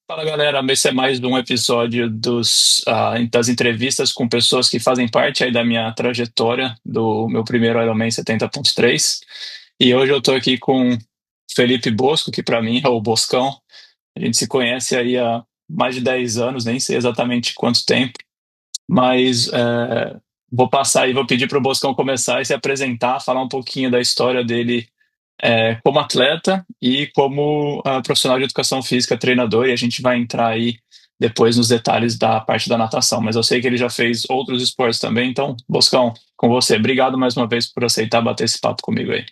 Fala galera, esse é mais um episódio das entrevistas com pessoas que fazem parte aí da minha trajetória do meu primeiro Ironman 70.3. E hoje eu estou aqui com Felipe Bosco, que para mim é o Boscão. A gente se conhece aí há mais de 10 anos, nem sei exatamente quanto tempo, mas vou passar e vou pedir para o Boscão começar e se apresentar, falar um pouquinho da história dele como atleta e como profissional de educação física, treinador, e a gente vai entrar aí depois nos detalhes da parte da natação. Mas eu sei que ele já fez outros esportes também, então, Boscão, com você. Obrigado mais uma vez por aceitar bater esse papo comigo aí.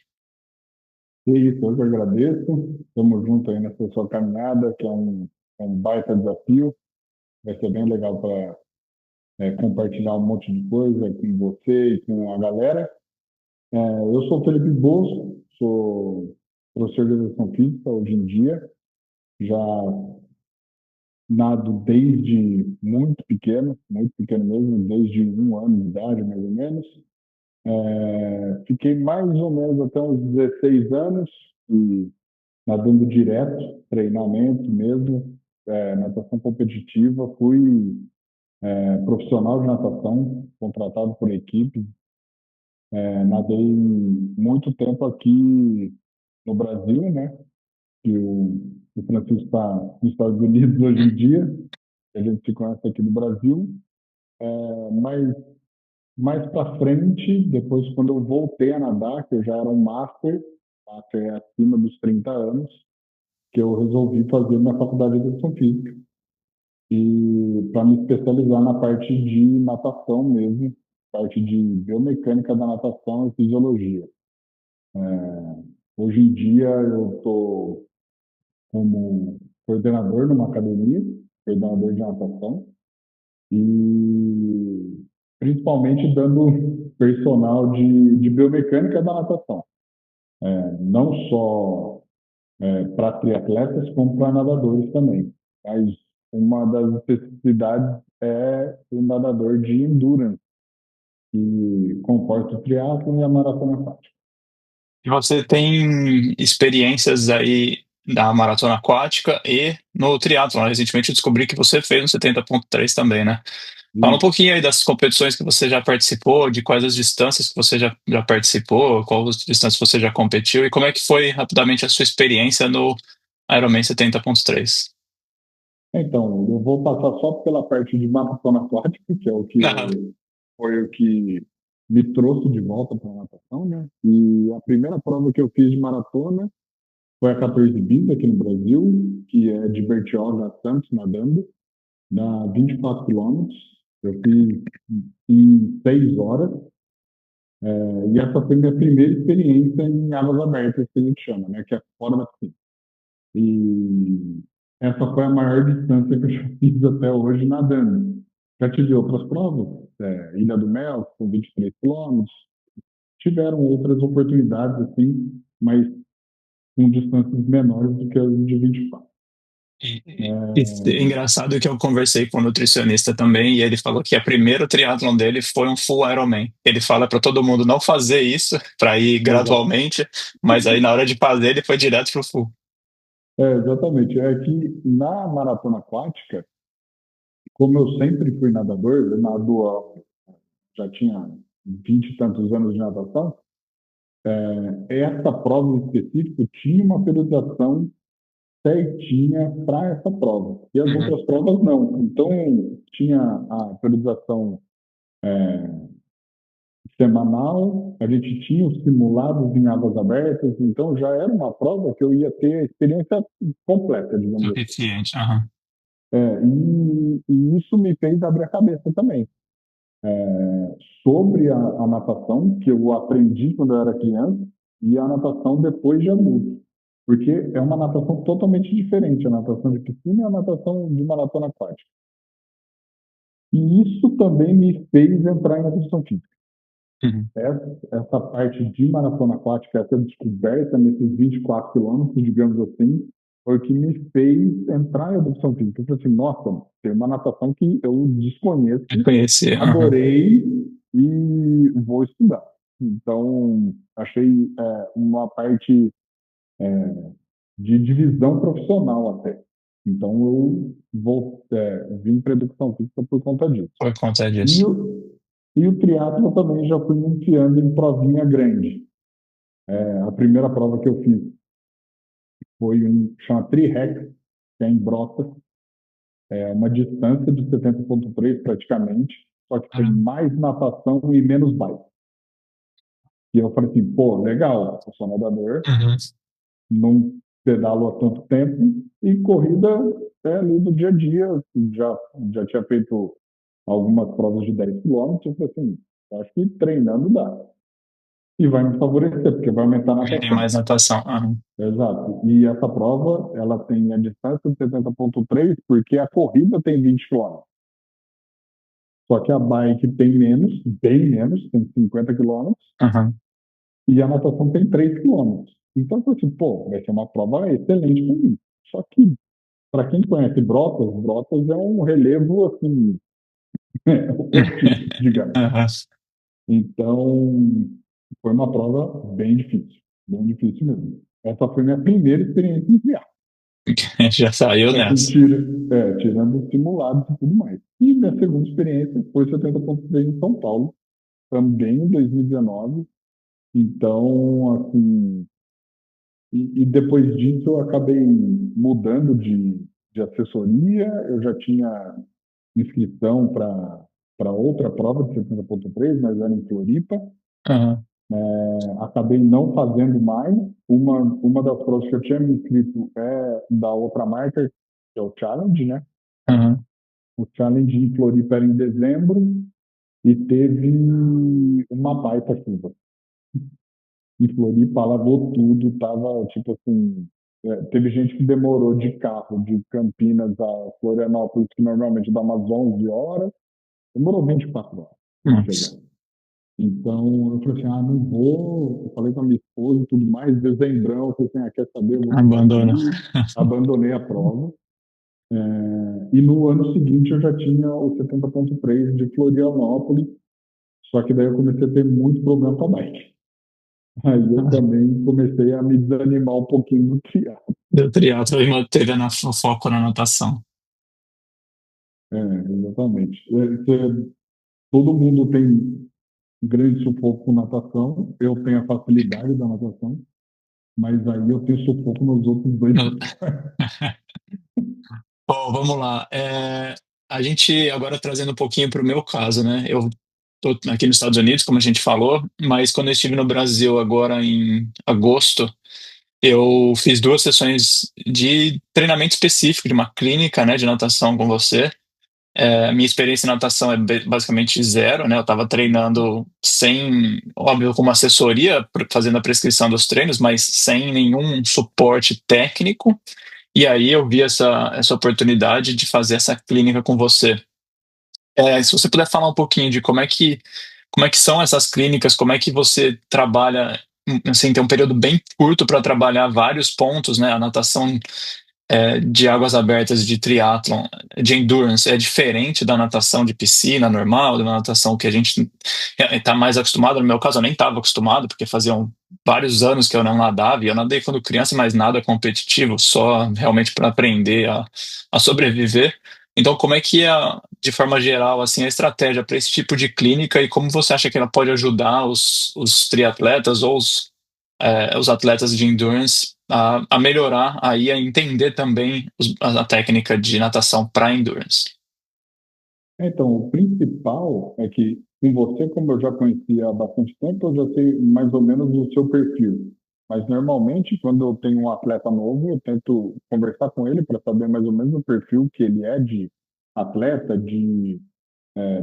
E isso, eu que agradeço. Estamos juntos aí nessa sua caminhada, que é um baita desafio. Vai ser bem legal para compartilhar um monte de coisa com você e com a galera. Eu sou o Felipe Bosco, sou professor de educação física hoje em dia. Já nado desde muito pequeno mesmo, desde 1 ano de idade, mais ou menos. Fiquei mais ou menos até uns 16 anos e nadando direto, treinamento mesmo, natação competitiva. Fui profissional de natação, contratado por equipe. Nadei muito tempo aqui no Brasil, né? Que o Francisco está nos Estados Unidos hoje em dia. A gente se conhece aqui no Brasil. Mas mais para frente, depois quando eu voltei a nadar, que eu já era um master é acima dos 30 anos, que eu resolvi fazer minha faculdade de educação física e para me especializar na parte de natação mesmo, parte de biomecânica da natação e fisiologia. Hoje em dia eu estou como coordenador numa academia, coordenador de natação e principalmente dando personal de biomecânica da natação, não só para triatletas como para nadadores também. Mas uma das especificidades é o nadador de endurance, que comporta o triatlo e a maratona aquática. E você tem experiências aí na maratona aquática e no triatlon. Recentemente eu descobri que você fez no 70.3 também, né? Fala um E, pouquinho aí das competições que você já participou, de quais as distâncias que você já participou, quais as distâncias você já competiu e como é que foi rapidamente a sua experiência no Ironman 70.3. então, eu vou passar só pela parte de maratona aquática, que é o que Aham. foi o que me trouxe de volta para a natação, né? E a primeira prova que eu fiz de maratona foi a 14 bis aqui no Brasil, que é de Bertioga a Santos, nadando, dá 24 quilômetros. Eu fiz em 6 horas. E essa foi minha primeira experiência em águas abertas, que a gente chama, né? Que é fora da piscina. E essa foi a maior distância que eu já fiz até hoje nadando. Já tive outras provas, Ilha do Mel, com 23 quilômetros. Tiveram outras oportunidades, assim, mas com distâncias menores do que as de 24. É engraçado que eu conversei com um nutricionista também e ele falou que o primeiro triatlon dele foi um full Ironman. Ele fala para todo mundo não fazer isso, para ir Exato. gradualmente, mas aí na hora de fazer ele foi direto pro full. Exatamente. É que na maratona aquática, como eu sempre fui nadador, eu nado já tinha 20 e tantos anos de natação. Essa prova em específico tinha uma periodização certinha para essa prova. E as Uhum. outras provas não. Então, tinha a periodização semanal, a gente tinha os simulados em águas abertas, então já era uma prova que eu ia ter a experiência completa, digamos assim. Suficiente. Aham. E isso me fez abrir a cabeça também. Sobre a natação, que eu aprendi quando eu era criança, e a natação depois de adulto. Porque é uma natação totalmente diferente, a natação de piscina e a natação de maratona aquática. E isso também me fez entrar em educação física. Uhum. Essa parte de maratona aquática, essa descoberta nesses 24 quilômetros, digamos assim, foi o que me fez entrar em educação física. Eu falei assim, nossa, tem uma natação que eu desconheço, Conhecer. Aham. adorei e vou estudar. Então, achei uma parte de divisão profissional até. Então vim para educação física por conta disso. Por conta E disso. o triatlo também já fui me enfiando em provinha grande. A primeira prova que eu fiz foi chama Tri-Rex, que é em Brotas, uma distância de 70,3 praticamente, só que tem Uhum. mais natação e menos bike. E eu falei assim, pô, legal, eu sou nadador, Uhum. não pedalo há tanto tempo, e corrida é ali do dia a dia, já tinha feito algumas provas de 10 quilômetros, eu falei assim, eu acho que treinando dá. E vai me favorecer, porque vai aumentar a Render natação. mais natação. Uhum. Exato. E essa prova, ela tem a distância de 70,3, porque a corrida tem 20 quilômetros. Só que a bike tem menos, bem menos, tem 50 quilômetros, Uhum. e a natação tem 3 quilômetros. Então, eu falei assim, pô, vai ser uma prova excelente para mim. Só que, para quem conhece Brotas, Brotas é um relevo, assim, hostil, digamos. Uhum. Então, foi uma prova bem difícil mesmo. Essa foi minha primeira experiência em triatlo. Já saiu Assim, nessa. tirando os simulados e tudo mais. E minha segunda experiência foi 70,3 em São Paulo, também em 2019. Então, assim, e depois disso eu acabei mudando de assessoria, eu já tinha inscrição para outra prova de 70,3, mas era em Floripa. Uhum. Acabei não fazendo mais. Uma das provas que eu tinha me inscrito é da outra marca, que é o Challenge, né? Uhum. O Challenge em Floripa era em dezembro e teve uma baita chuva. Em Floripa alagou tudo, tava tipo assim, teve gente que demorou de carro de Campinas a Florianópolis, que normalmente dá umas 11 horas, demorou 24 horas para chegar. Nossa. Então eu falei assim, não vou, eu falei com a minha esposa e tudo mais, dezembrão, eu falei assim, quer saber, eu vou ficar Abandona. aqui, abandonei a prova. E no ano seguinte eu já tinha o 70,3 de Florianópolis, só que daí eu comecei a ter muito problema com a bike. Aí eu também comecei a me desanimar um pouquinho do triatlo. Deu triatlo e manteve o foco na natação. Exatamente. Todo mundo tem grande sufoco com natação, eu tenho a facilidade da natação, mas aí eu tenho sufoco nos outros dois. No- Bom, vamos lá. A gente agora trazendo um pouquinho para o meu caso, né? Eu estou aqui nos Estados Unidos, como a gente falou, mas quando eu estive no Brasil agora em agosto, eu fiz 2 sessões de treinamento específico de uma clínica, né, de natação com você. Minha experiência em natação é basicamente zero, né? Eu estava treinando sem, óbvio, com uma assessoria, fazendo a prescrição dos treinos, mas sem nenhum suporte técnico. E aí eu vi essa oportunidade de fazer essa clínica com você. Se você puder falar um pouquinho de como é que são essas clínicas, como é que você trabalha, assim, tem um período bem curto para trabalhar vários pontos, né? A natação de águas abertas de triatlon, de endurance, é diferente da natação de piscina normal, da natação que a gente está mais acostumado. No meu caso, eu nem estava acostumado, porque faziam vários anos que eu não nadava, e eu nadei quando criança, mas nada competitivo, só realmente para aprender a sobreviver. Então, como é que é, de forma geral, assim, a estratégia para esse tipo de clínica e como você acha que ela pode ajudar os triatletas ou os atletas de endurance a melhorar aí, a entender também a técnica de natação para endurance. Então, o principal é que com você, como eu já conhecia há bastante tempo, eu já sei mais ou menos o seu perfil. Mas normalmente, quando eu tenho um atleta novo, eu tento conversar com ele para saber mais ou menos o perfil que ele é de atleta,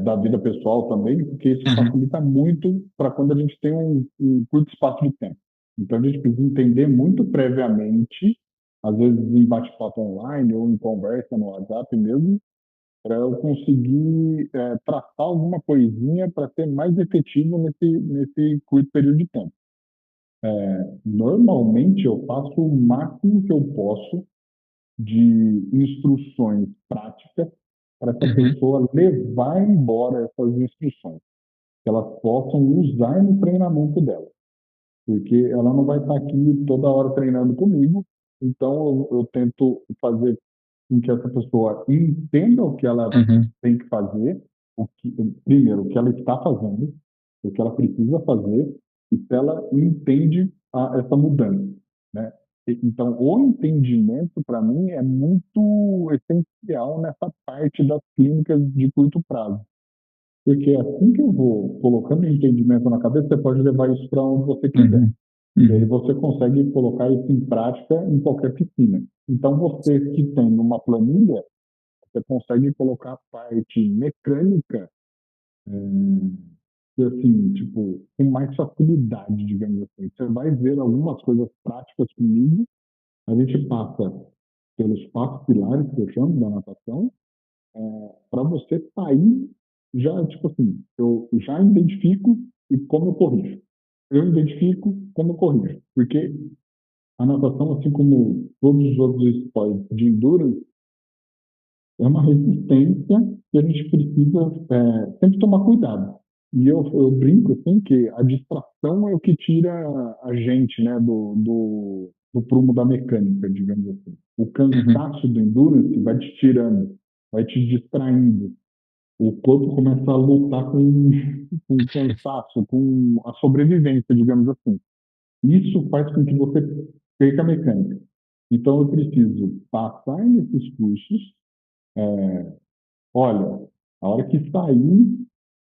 da vida pessoal também, porque isso Uhum, facilita muito para quando a gente tem um curto espaço de tempo. Então, a gente precisa entender muito previamente, às vezes em bate-papo online ou em conversa no WhatsApp mesmo, para eu conseguir traçar alguma coisinha para ser mais efetivo nesse curto período de tempo. Normalmente eu faço o máximo que eu posso de instruções práticas para essa uhum, pessoa levar embora essas instruções, que elas possam usar no treinamento dela, porque ela não vai estar aqui toda hora treinando comigo, então eu tento fazer em que essa pessoa entenda o que ela Uhum. tem que fazer, primeiro, o que ela está fazendo, o que ela precisa fazer, e se ela entende essa mudança, né? Então, o entendimento, para mim, é muito essencial nessa parte das clínicas de curto prazo. Porque assim que eu vou colocando entendimento na cabeça, você pode levar isso para onde você quiser. Uhum. E aí Uhum. você consegue colocar isso em prática em qualquer piscina. Então, você que tem uma planilha, você consegue colocar a parte mecânica, assim, tipo, com mais facilidade, digamos assim. Você vai ver algumas coisas práticas comigo. A gente passa pelos 4 pilares que eu chamo da natação, para você sair já, tipo assim, eu já identifico e como eu corrijo. Eu identifico como eu corrijo. Porque a natação, assim como todos os outros esportes de endurance, é uma resistência que a gente precisa sempre tomar cuidado. E eu brinco assim que a distração é o que tira a gente, né, do prumo da mecânica, digamos assim. O Uhum. cansaço do endurance vai te tirando, vai te distraindo. O corpo começa a lutar com o cansaço, com a sobrevivência, digamos assim. Isso faz com que você perca a mecânica. Então, eu preciso passar nesses cursos. Olha, a hora que sair,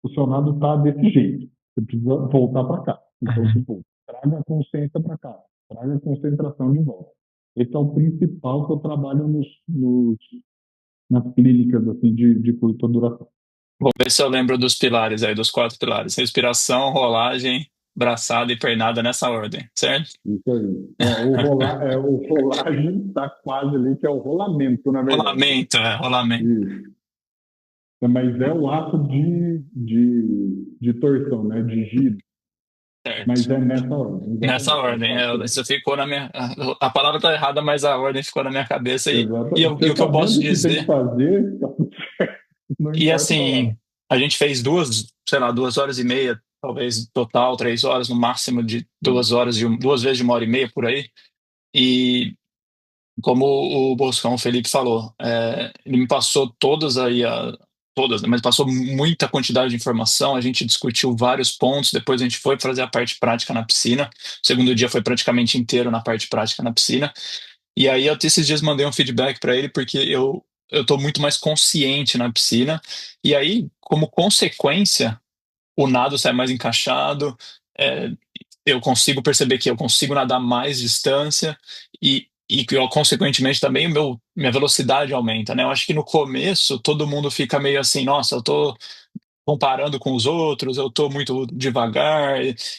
o seu nado está desse jeito. Você precisa voltar para cá. Então, Uhum. tipo, traga a consciência para cá. Traga a concentração de volta. Esse é o principal que eu trabalho nas clínicas assim, de curta duração. Vou ver se eu lembro dos pilares aí, dos 4 pilares. Respiração, rolagem, braçada e pernada nessa ordem, certo? Isso aí. O rolagem está quase ali, que é o rolamento, na verdade. Rolamento, rolamento. Isso. Mas é o ato de torção, né? De giro. Mas Certo. é nessa ordem, Nessa exatamente. São os ordem, 4 pilares. isso ficou na minha. A palavra tá errada, mas a ordem ficou na minha cabeça. Exato. E Você o que eu posso sabendo o que tem que dizer. fazer, tá tudo certo. Não E importa a assim, palavra. a gente fez duas, sei lá, 2 horas e meia, talvez total, 3 horas, no máximo de 2 horas, 2 vezes de 1 hora e meia por aí. E como o Boscão, o Felipe falou, ele me passou todas aí, todas, né, mas passou muita quantidade de informação. A gente discutiu vários pontos. Depois a gente foi fazer a parte prática na piscina. O segundo dia foi praticamente inteiro na parte prática na piscina. E aí, eu até esses dias mandei um feedback para ele, porque eu tô muito mais consciente na piscina. E aí, como consequência, o nado sai mais encaixado, é, eu consigo perceber que eu consigo nadar mais distância e que, consequentemente, também minha velocidade aumenta, né? Eu acho que no começo todo mundo fica meio assim, nossa, eu tô comparando com os outros, eu tô muito devagar,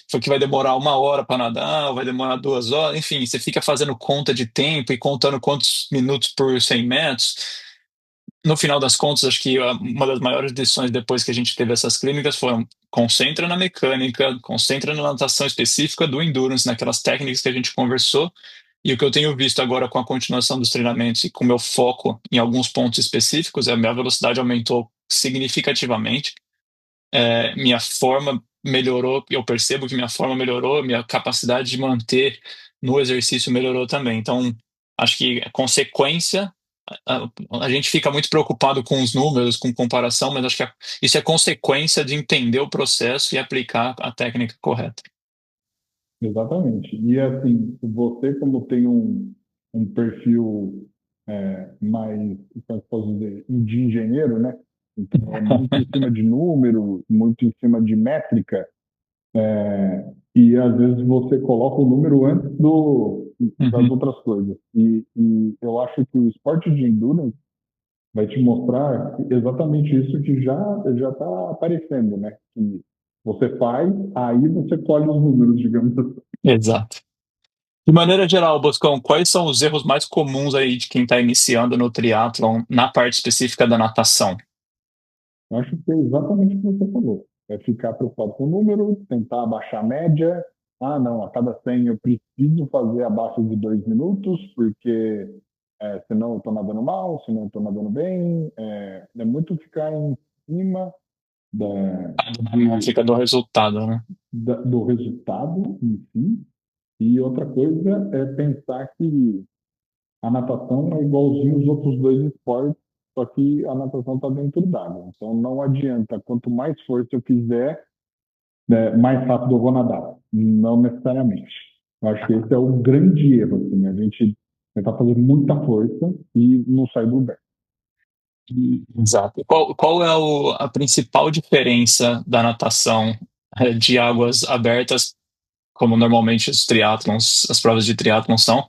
foi que vai demorar 1 hora para nadar, vai demorar 2 horas, enfim, você fica fazendo conta de tempo e contando quantos minutos por 100 metros. No final das contas, acho que uma das maiores decisões depois que a gente teve essas clínicas foram: concentra na mecânica, concentra na natação específica do endurance, naquelas técnicas que a gente conversou. E o que eu tenho visto agora com a continuação dos treinamentos e com o meu foco em alguns pontos específicos, é a minha velocidade aumentou significativamente, minha forma melhorou, eu percebo que minha forma melhorou, minha capacidade de manter no exercício melhorou também. Então, acho que a consequência, a gente fica muito preocupado com os números, com comparação, mas acho que isso é consequência de entender o processo e aplicar a técnica correta. Exatamente. E assim, você como tem um perfil mais, como eu posso dizer, de engenheiro, né? Então é muito em cima de número, muito em cima de métrica, e às vezes você coloca o número antes das Uhum. outras coisas. E eu acho que o esporte de endurance vai te mostrar exatamente isso que já está aparecendo, né? Que você faz, aí você colhe os números, digamos assim. Exato. De maneira geral, Boscão, quais são os erros mais comuns aí de quem está iniciando no triatlon na parte específica da natação? Eu acho que é exatamente o que você falou. É ficar preocupado com o número, tentar abaixar a média. Ah, não, a cada 100 eu preciso fazer abaixo de 2 minutos, porque senão eu estou nadando mal, senão eu estou nadando bem. É muito ficar em cima da, A métrica do resultado, né? do resultado em si. E outra coisa é pensar que A natação é igualzinho os outros dois esportes, só que a natação está dentro d'água. Então não adianta, quanto mais força eu fizer, mais rápido eu vou nadar. Não necessariamente. Eu acho que esse é o grande erro, assim, a gente tentar fazer muita força e não sair do lugar. Exato. Qual é a principal diferença da natação de águas abertas, como normalmente os triatlons, as provas de triatlon são?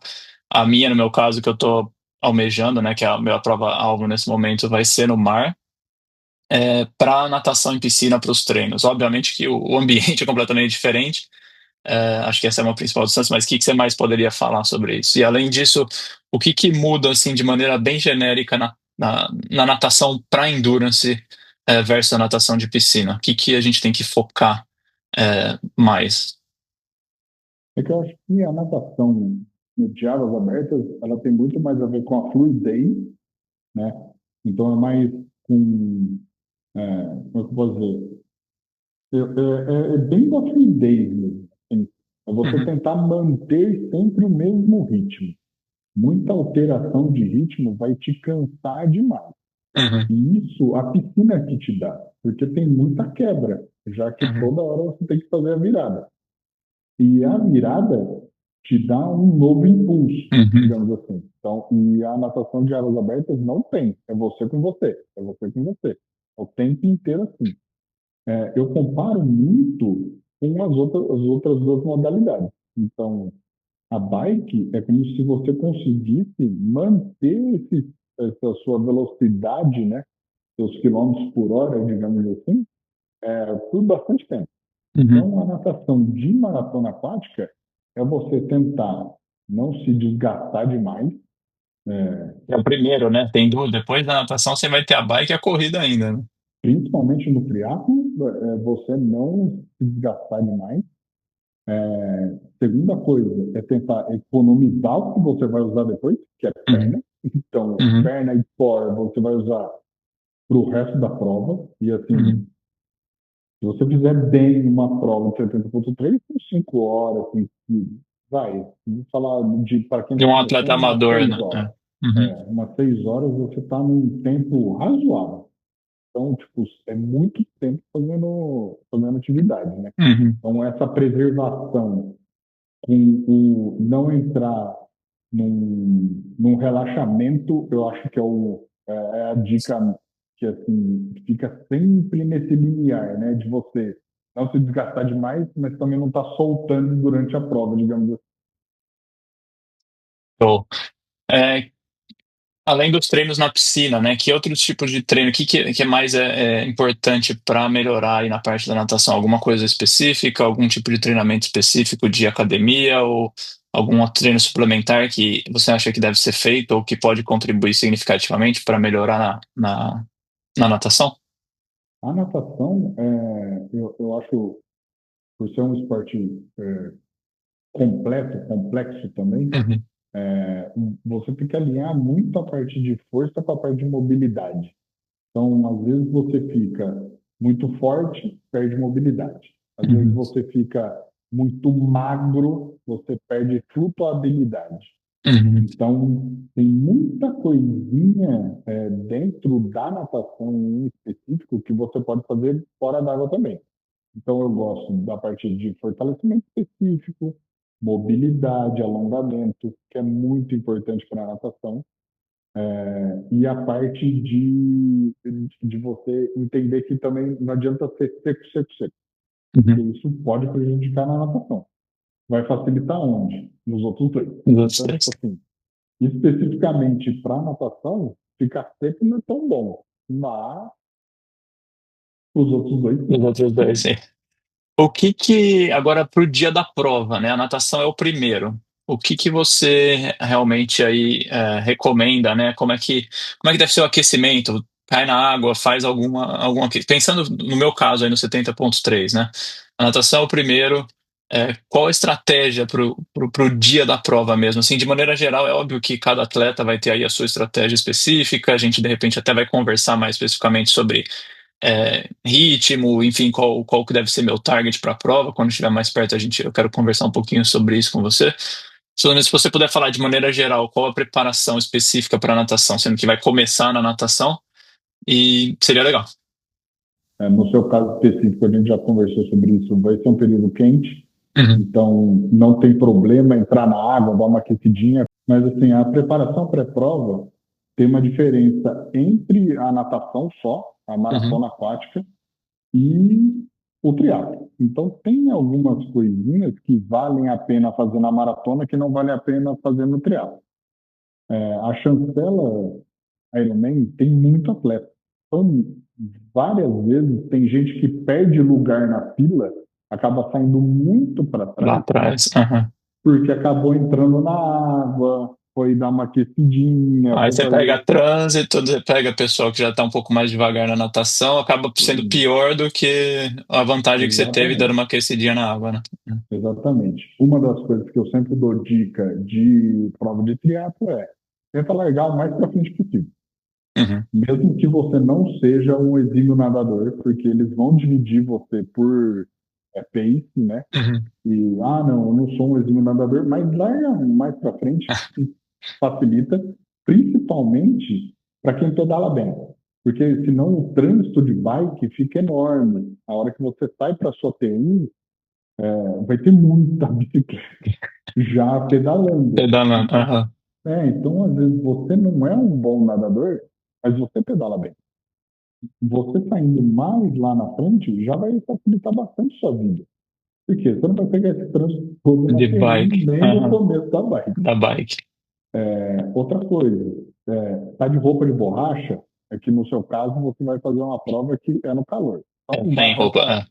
A minha, no meu caso, que eu estou almejando, né, que é a minha prova-alvo nesse momento, vai ser no mar, para natação em piscina para os treinos. Obviamente que o ambiente é completamente diferente, acho que essa é uma principal distância, mas o que você mais poderia falar sobre isso? E além disso, o que muda assim de maneira bem genérica na natação para endurance versus a natação de piscina? O que a gente tem que focar mais? É que eu acho que a natação de águas abertas, ela tem muito mais a ver com a fluidez, né? Então é mais com, como é que eu posso dizer? É bem da fluidez mesmo. Assim. É você Uhum, tentar manter sempre o mesmo ritmo. Muita alteração de ritmo vai te cansar demais. uhum, E isso a piscina que te dá, porque tem muita quebra, já que uhum, toda hora você tem que fazer a virada. E a virada te dá um novo impulso, uhum, digamos assim. Então, e a natação de águas abertas não tem. É você com você. É você com você. É o tempo inteiro assim. Eu comparo muito com as outras duas modalidades. Então, a bike é como se você conseguisse manter essa sua velocidade, né, seus quilômetros por hora, digamos assim, por bastante tempo. uhum. Então, a natação de maratona aquática é você tentar não se desgastar demais, É o primeiro, né? Tem dúvida. Depois da natação você vai ter a bike e a corrida ainda, né? principalmente no triatlo, você não se desgastar demais. Segunda coisa é tentar economizar o que você vai usar depois, que é Uhum, perna. Então, uhum, perna e core você vai usar para o resto da prova. E assim, uhum. se você fizer bem uma prova de 70,3, com 5 horas, assim, vai, vou falar de para quem De está um atleta começando, umas amador, 6 né? horas. Uhum, Umas 6 horas você está num tempo razoável. Então, tipo, é muito tempo fazendo atividade, né? uhum. Então, essa preservação com o não entrar num relaxamento, eu acho que é a dica que, assim, fica sempre nesse limiar, né? De você não se desgastar demais, mas também não estar soltando durante a prova, digamos assim. Show. É, além dos treinos na piscina, né? Que outros tipos de treino? Que é mais importante para melhorar aí na parte da natação? Alguma coisa específica? Algum tipo de treinamento específico de academia ou algum outro treino suplementar que você acha que deve ser feito ou que pode contribuir significativamente para melhorar na natação? A natação, eu acho, por ser um esporte completo, complexo também, Uhum, você tem que alinhar muito a parte de força com a parte de mobilidade. Então, às vezes você fica muito forte, perde mobilidade. Às vezes uhum, você fica muito magro, você perde flutuabilidade. uhum. Então, tem muita coisinha dentro da natação em específico que você pode fazer fora d'água também. Então, eu gosto da parte de fortalecimento específico, mobilidade, alongamento, que é muito importante para a natação, e a parte de você entender que também não adianta ser seco, seco, seco, porque Uhum. isso pode prejudicar na natação. Vai facilitar onde? Nos outros dois. Dos Então, três. tipo assim, especificamente para natação, ficar seco não é tão bom, mas os outros dois Os sim. outros dois, sim. Agora para o dia da prova, né? A natação é o primeiro. O que você realmente aí recomenda, né? Como é que deve ser o aquecimento? Cai na água, faz pensando no meu caso aí no 70,3, né? A natação é o primeiro. Qual a estratégia pro dia da prova mesmo? Assim, de maneira geral, é óbvio que cada atleta vai ter aí a sua estratégia específica. A gente de repente até vai conversar mais especificamente sobre ritmo, enfim, qual que deve ser meu target para a prova. Quando estiver mais perto, eu quero conversar um pouquinho sobre isso com você. Se você puder falar de maneira geral, qual a preparação específica para natação, sendo que vai começar na natação, e seria legal. No seu caso específico, a gente já conversou sobre isso, vai ser um período quente, Uhum, então não tem problema entrar na água, dar uma aquecidinha, mas assim, a preparação pré-prova tem uma diferença entre a natação só, a uhum. maratona aquática, e o triatlo. Então tem algumas coisinhas que valem a pena fazer na maratona que não vale a pena fazer no triatlo. A chancela Ironman tem muito atleta. Então, várias vezes tem gente que perde lugar na fila, acaba saindo muito para Lá trás, atrás. Aham. porque acabou entrando na água, foi dar uma aquecidinha, Aí foi você fazer. pega trânsito, você pega pessoal que já está um pouco mais devagar na natação, acaba sendo pior do que a vantagem que você teve dando Exatamente, uma aquecidinha na água, né? exatamente. Uma das coisas que eu sempre dou dica de prova de triatlo é tenta largar o mais para frente possível. Uhum, Mesmo que você não seja um exímio nadador, porque eles vão dividir você por pace, né? uhum. Não, eu não sou um exímio nadador, mas larga mais para frente e facilita, principalmente para quem pedala bem. Porque senão o trânsito de bike fica enorme. A hora que você sai para sua T1, vai ter muita bicicleta já pedalando. Pedalando. Aham. Então, às vezes, você não é um bom nadador, mas você pedala bem. Você saindo mais lá na frente já vai facilitar bastante sua vida. Por quê? Você não vai pegar esse trânsito todo na De T1 bike. nem no Aham. começo da bike. Da bike. Outra coisa, tá de roupa de borracha, é que no seu caso você vai fazer uma prova que é no calor. É, Então sem roupa.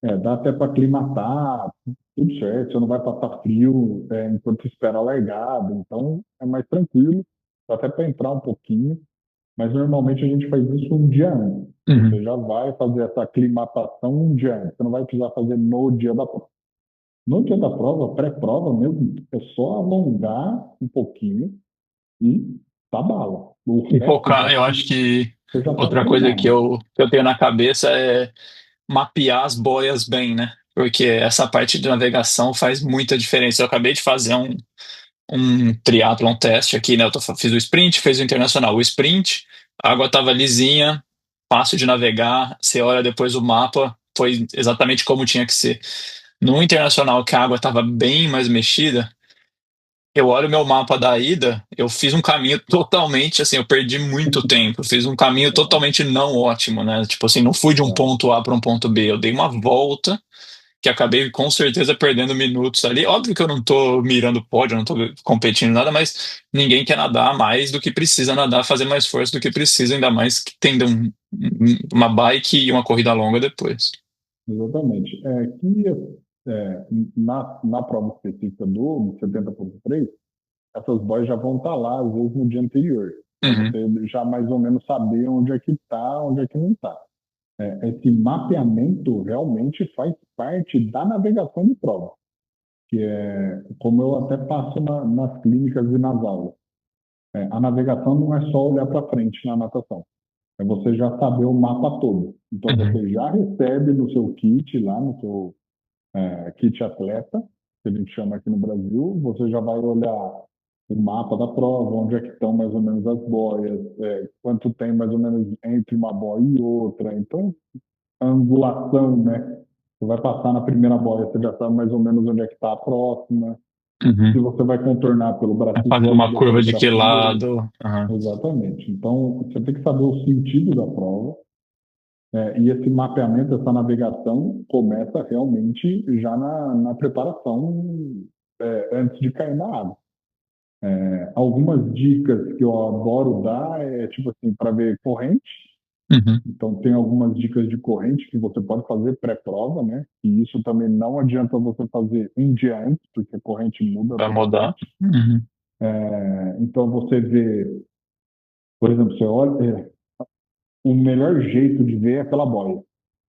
É. dá até para aclimatar, tudo certo, você não vai passar frio enquanto espera a largada, então é mais tranquilo, dá até para entrar um pouquinho, mas normalmente a gente faz isso um dia antes. Uhum. Você já vai fazer essa aclimatação um dia antes, você não vai precisar fazer no dia da prova. No dia da prova, pré-prova mesmo, é só alongar um pouquinho e tá bala. O E resto focar, eu acho que você já está outra coisa que treinado. eu tenho na cabeça é mapear as boias bem, né? Porque essa parte de navegação faz muita diferença. Eu acabei de fazer um triatlon teste aqui, né? Fiz o sprint, fiz o internacional. O sprint, a água estava lisinha, fácil de navegar. Você olha depois o mapa, foi exatamente como tinha que ser. No internacional, que a água estava bem mais mexida, eu olho o meu mapa da ida, eu fiz um caminho totalmente assim, eu perdi muito tempo. Eu fiz um caminho totalmente não ótimo, né? Tipo assim, não fui de um É, ponto A para um ponto B, eu dei uma volta que acabei com certeza perdendo minutos ali. Óbvio que eu não tô mirando pódio, eu não tô competindo nada, mas ninguém quer nadar mais do que precisa nadar, fazer mais força do que precisa, ainda mais que tendo uma bike e uma corrida longa depois. exatamente. Na prova específica do 70.3, essas boias já vão estar lá, às vezes, no dia anterior, para Uhum, você já mais ou menos saber onde é que está, onde é que não está. Esse mapeamento realmente faz parte da navegação de prova, que é como eu até passo nas clínicas e nas aulas. A navegação não é só olhar para frente na natação. É você já saber o mapa todo. Então uhum. você já recebe no seu kit, lá no seu kit atleta, que a gente chama aqui no Brasil, você já vai olhar o mapa da prova, onde é que estão mais ou menos as boias, quanto tem mais ou menos entre uma boia e outra. Então, a angulação, né? Você vai passar na primeira boia, você já sabe mais ou menos onde é que está a próxima. Se Uhum. você vai contornar pelo braço Vai fazer uma esquerdo ou curva pelo de que braço direito. lado? Uhum. Exatamente. Então, você tem que saber o sentido da prova, e esse mapeamento, essa navegação começa realmente já na preparação antes de cair na água. Algumas dicas que eu adoro dar é tipo assim, para ver corrente. Uhum. Então, tem algumas dicas de corrente que você pode fazer pré-prova, né? E isso também não adianta você fazer um dia antes, porque a corrente muda Vai mudar. totalmente. Uhum. Então, você vê, por exemplo, você olha, o melhor jeito de ver é pela boia.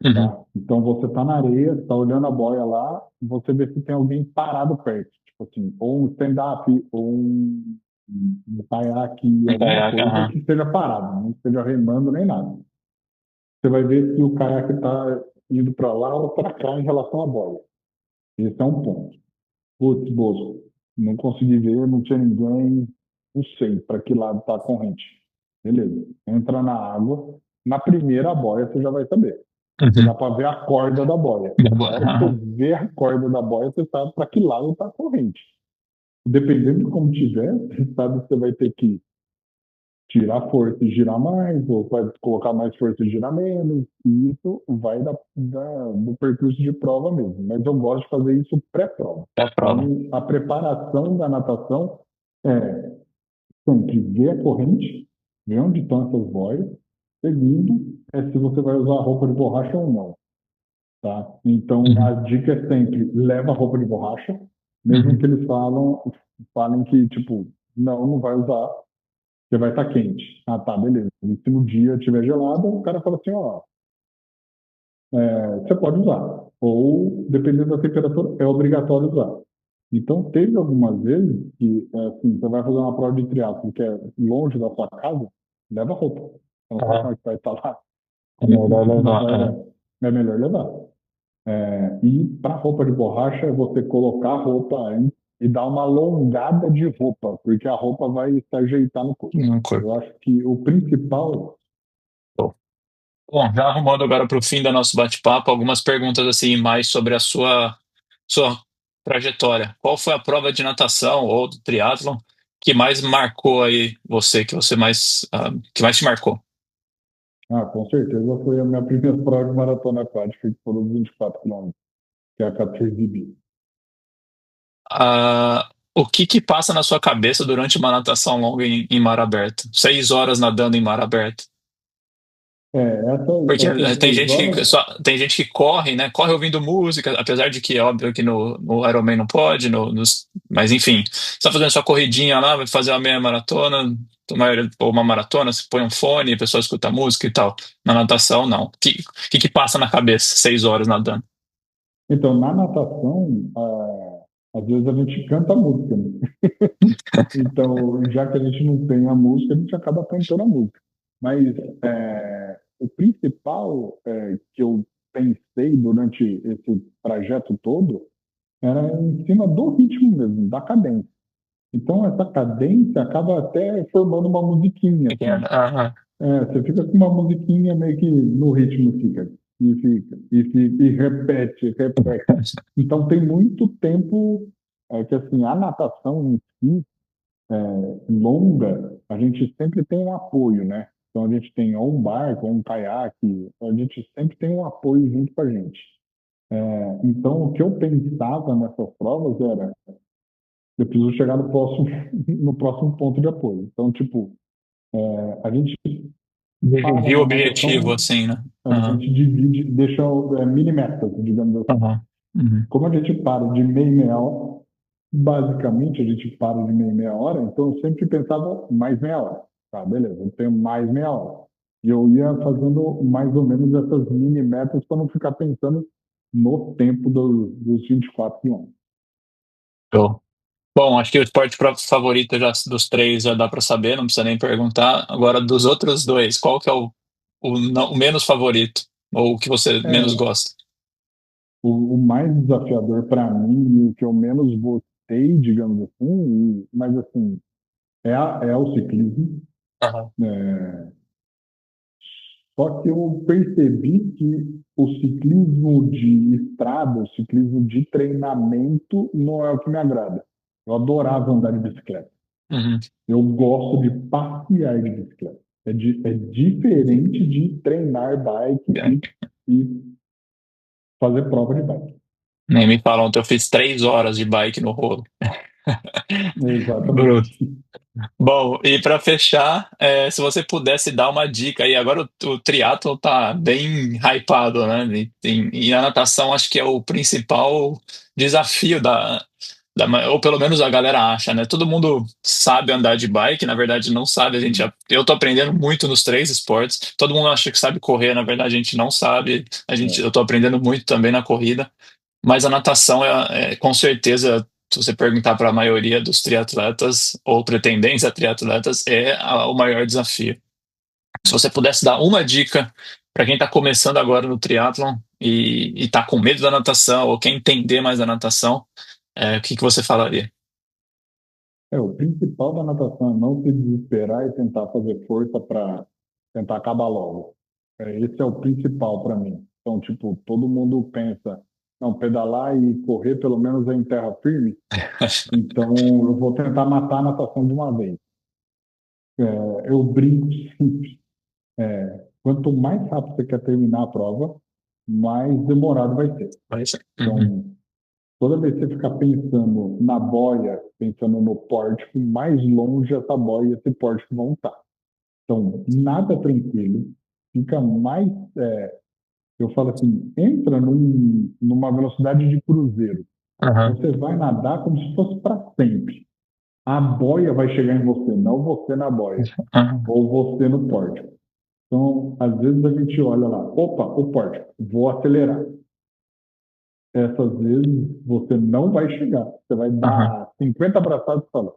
Uhum. Tá? Então você está na areia, está olhando a boia lá, você vê se tem alguém parado perto, tipo assim, ou um stand-up, ou um caiaque, Um alguma caiaque, coisa aham. que esteja parado, não esteja remando nem nada. Você vai ver se o caiaque está indo para lá ou para cá em relação à boia. Esse é um ponto. Putz, Bosco. Não consegui ver, não tinha ninguém, não sei para que lado está a corrente. Beleza. Entra na água, na primeira boia você já vai saber. Porque Uhum. dá para ver a corda da boia. Na hora que você Aham. vê a corda da boia, você sabe para que lado está a corrente. Dependendo de como tiver, você sabe que você vai ter que tirar força e girar mais, ou vai colocar mais força e girar menos. E isso vai do percurso de prova mesmo. Mas eu gosto de fazer isso pré-prova. É a prova. Então, a preparação da natação é sempre ver a corrente, ver onde estão essas boias. Segundo, é se você vai usar roupa de borracha ou não, tá? Então, a Uhum. dica é sempre leva roupa de borracha, mesmo Uhum. que eles falem que, tipo, não vai usar, você vai estar quente. Ah, tá, beleza. E se no dia estiver gelado, o cara fala assim, ó, você pode usar. Ou, dependendo da temperatura, é obrigatório usar. Então, teve algumas vezes que, assim, você vai fazer uma prova de triatlo que é longe da sua casa, leva roupa. Você não sabe como Aham. é que vai estar lá. É melhor Não levar. vai, É. é melhor levar. E para roupa de borracha, é você colocar a roupa antes e dar uma alongada de roupa, porque a roupa vai se ajeitar no corpo. No corpo. Eu acho que o principal. Bom, Bom, já arrumando agora para o fim do nosso bate-papo, algumas perguntas assim mais sobre a sua trajetória. Qual foi a prova de natação ou do triatlon que mais marcou aí você, que mais te marcou? Ah, com certeza foi a minha primeira prova de maratona aquática, que foram 24 quilômetros, que é a 14 bi. O que que passa na sua cabeça durante uma natação longa em mar aberto? 6 horas nadando em mar aberto. Essas, Porque essas tem 6 gente que horas, só, tem gente que corre, né? Corre ouvindo música, apesar de que é óbvio que no Ironman não pode, mas enfim, você tá fazendo sua corridinha lá, vai fazer uma meia maratona, ou uma maratona, você põe um fone, a pessoa escuta música e tal. Na natação, não. O que que passa na cabeça 6 horas nadando? então, na natação, às vezes a gente canta a música, né? Então, já que a gente não tem a música, a gente acaba cantando a música. Mas o principal que eu pensei durante esse trajeto todo era em cima do ritmo mesmo, da cadência. Então, essa cadência acaba até formando uma musiquinha, assim. Aham. Você fica com uma musiquinha meio que no ritmo, fica, e repete, repete. Então, tem muito tempo que, assim, a natação em si, longa, a gente sempre tem um apoio, né? Então, a gente tem ou um barco, ou um caiaque, a gente sempre tem um apoio junto com a gente. Então, o que eu pensava nessas provas era, eu preciso chegar no próximo, no próximo ponto de apoio. Então, tipo, a gente fala Dividir o na objetivo, natação, assim, né? a Aham. gente divide, deixa mini metas, digamos assim. Aham. Uhum. Como a gente para de meia e meia hora, basicamente a gente para de meia e meia hora, então eu sempre pensava mais meia hora. Tá, beleza, eu tenho mais meia hora. E eu ia fazendo mais ou menos essas mini metas para não ficar pensando no tempo dos 24 quilômetros. Show. Bom, acho que o esporte favorito já, dos três já dá para saber, não precisa nem perguntar. Agora, dos outros dois, qual que é o menos favorito? Ou o que você menos É, gosta? o mais desafiador para mim e o que eu menos gostei, digamos assim, mas assim, é o ciclismo. Aham. Só que eu percebi que o ciclismo de estrada, o ciclismo de treinamento, não é o que me agrada. Eu adorava andar de bicicleta. Uhum. Eu gosto de passear de bicicleta. É diferente de treinar bike É. e fazer prova de bike. Nem me falam, ontem eu fiz 3 horas de bike no rolo. Bruto. Exatamente. Bom, e para fechar, se você pudesse dar uma dica aí, agora o triatlo tá bem hypado, né? E a natação acho que é o principal desafio ou pelo menos a galera acha, né? Todo mundo sabe andar de bike, na verdade não sabe. Eu tô aprendendo muito nos três esportes. Todo mundo acha que sabe correr, na verdade a gente não sabe. É. Eu tô aprendendo muito também na corrida. Mas a natação com certeza, se você perguntar para a maioria dos triatletas ou pretendentes a triatletas, o maior desafio. Se você pudesse dar uma dica para quem está começando agora no triatlon e está com medo da natação ou quer entender mais da natação, o que que você falaria? O principal da natação é não se desesperar e tentar fazer força para tentar acabar logo. Esse é o principal para mim. Então, tipo, todo mundo pensa, não, pedalar e correr pelo menos é em terra firme, então eu vou tentar matar a natação de uma vez. Eu brinco sempre. Quanto mais rápido você quer terminar a prova, mais demorado vai ser. Pois é. Uhum. Então, toda vez que você ficar pensando na boia, pensando no pórtico, mais longe essa boia e esse pórtico vão estar. Então, nada tranquilo, fica mais. Eu falo assim: entra numa velocidade de cruzeiro. Aham. Você vai nadar como se fosse para sempre. A boia vai chegar em você, não você na boia, Aham. ou você no pórtico. Então, às vezes a gente olha lá, opa, o pórtico, vou acelerar. Essas vezes você não vai chegar. Você vai Aham. dar 50 abraçadas e falar,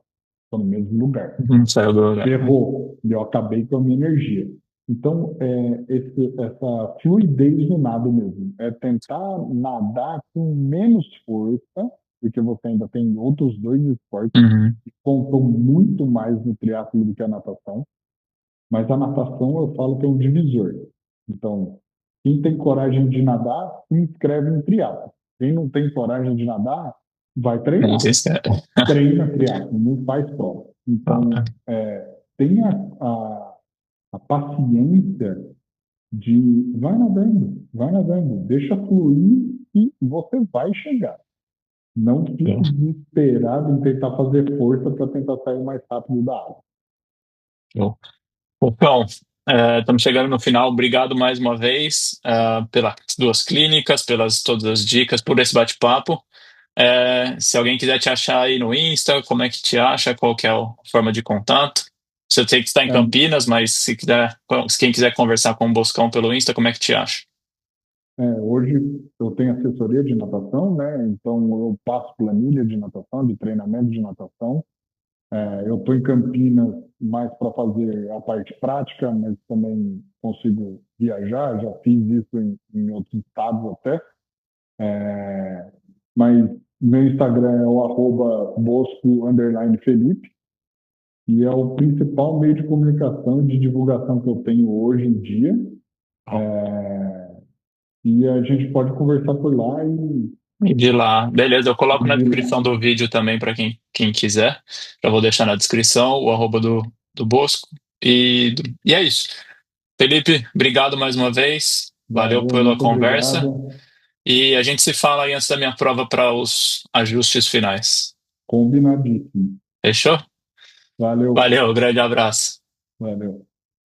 estou no mesmo lugar. Não saiu do lugar. Ferrou. E eu acabei com a minha energia. Então, essa fluidez no nado mesmo. É tentar nadar com menos força, porque você ainda tem outros dois esportes Uhum. que contam muito mais no triatlo do que a natação. Mas a natação eu falo que é um divisor. Então, quem tem coragem de nadar, se inscreve em triatlo. Quem não tem coragem de nadar, vai Não treinar. sei se é. Treina triatlo, não faz prova. Ah, Então, tenha a paciência de vai nadando, deixa fluir e você vai chegar. Não show. fique desesperado em tentar fazer força para tentar sair mais rápido da água. Show. Então, estamos chegando no final. Obrigado mais uma vez, pelas duas clínicas, pelas todas as dicas, por esse bate-papo. Se alguém quiser te achar aí no Insta, como é que te acha? Qual que é a forma de contato? Eu sei que está em É, Campinas, mas se quem quiser conversar com o Boscão pelo Insta, como é que te acha? Hoje eu tenho assessoria de natação, né? Então eu passo planilha de natação, de treinamento de natação. Eu estou em Campinas mais para fazer a parte prática, mas também consigo viajar. Já fiz isso em outros estados até. Mas meu Instagram é o @bosco_felipe e é o principal meio de comunicação e de divulgação que eu tenho hoje em dia. E a gente pode conversar por lá E de lá, beleza, eu coloco e na de lá. descrição do vídeo também para quem quiser. Já vou deixar na descrição o arroba do Bosco. E é isso. Felipe, obrigado mais uma vez. Valeu Valeu, pela muito conversa. obrigado. E a gente se fala aí antes da minha prova para os ajustes finais. Combinadíssimo. Fechou? Valeu, Valeu, grande abraço. valeu.